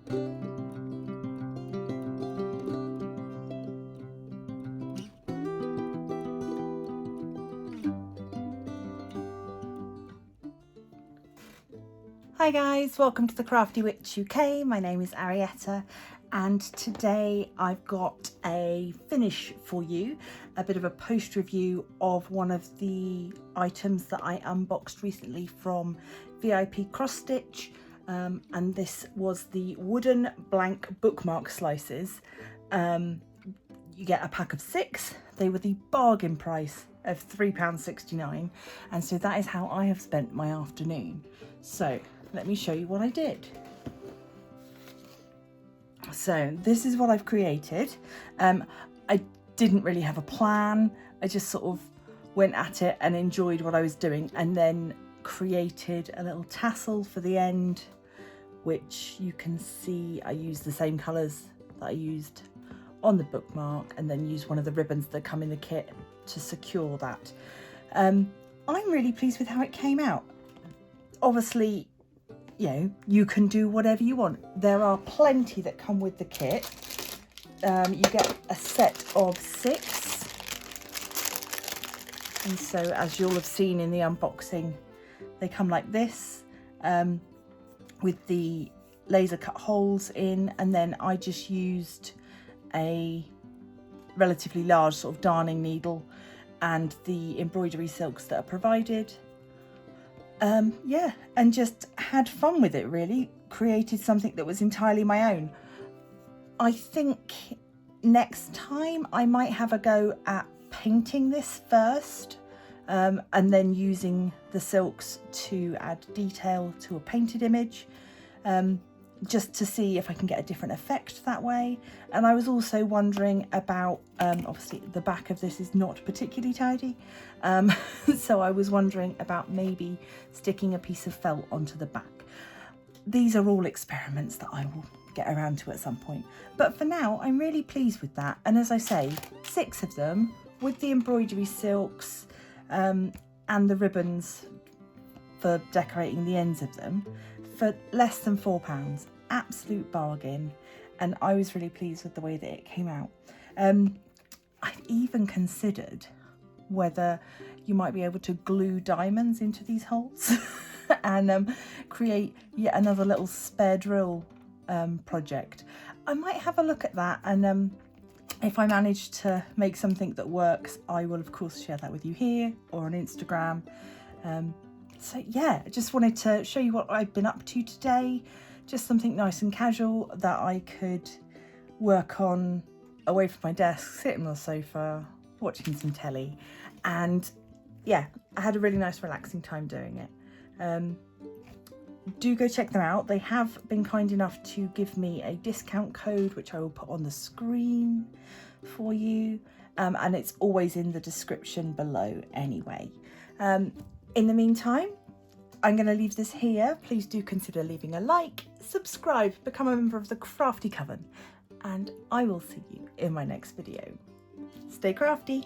Hi guys, welcome to the Crafty Witch UK. My name is Arietta and today I've got a finish for you, a bit of a post review of one of the items that I unboxed recently from vipcrossstitch, and this was the wooden blank bookmark slices. You get a pack of 6. They were the bargain price of £3.69, and so that is how I have spent my afternoon. So let me show you what I did. So this is what I've created. I didn't really have a plan. I just sort of went at it and enjoyed what I was doing, and then created a little tassel for the end, which you can see I used the same colours that I used on the bookmark, and then used one of the ribbons that come in the kit to secure that. I'm really pleased with how it came out. Obviously, you know, you can do whatever you want. There are plenty that come with the kit. You get a set of 6. And so, as you'll have seen in the unboxing, they come like this, with the laser cut holes in, and then I just used a relatively large sort of darning needle and the embroidery silks that are provided. Yeah, and just had fun with it really. Created something that was entirely my own. I think next time I might have a go at painting this first, and then using the silks to add detail to a painted image, just to see if I can get a different effect that way. And I was also wondering about, obviously the back of this is not particularly tidy, so I was wondering about maybe sticking a piece of felt onto the back. These are all experiments that I will get around to at some point, but for now I'm really pleased with that. And as I say, 6 of them with the embroidery silks and the ribbons for decorating the ends of them, for less than £4, absolute bargain, and I was really pleased with the way that it came out. I even considered whether you might be able to glue diamonds into these holes and create yet another little spare drill project. I might have a look at that, and if I manage to make something that works, I will of course share that with you here or on Instagram. So yeah, I just wanted to show you what I've been up to today. Just something nice and casual that I could work on away from my desk, sitting on the sofa, watching some telly. And yeah, I had a really nice relaxing time doing it. Do go check them out. They have been kind enough to give me a discount code, which I will put on the screen for you. And it's always in the description below anyway. In the meantime, I'm going to leave this here. Please do consider leaving a like, subscribe, become a member of the Crafty Coven, and I will see you in my next video. Stay crafty!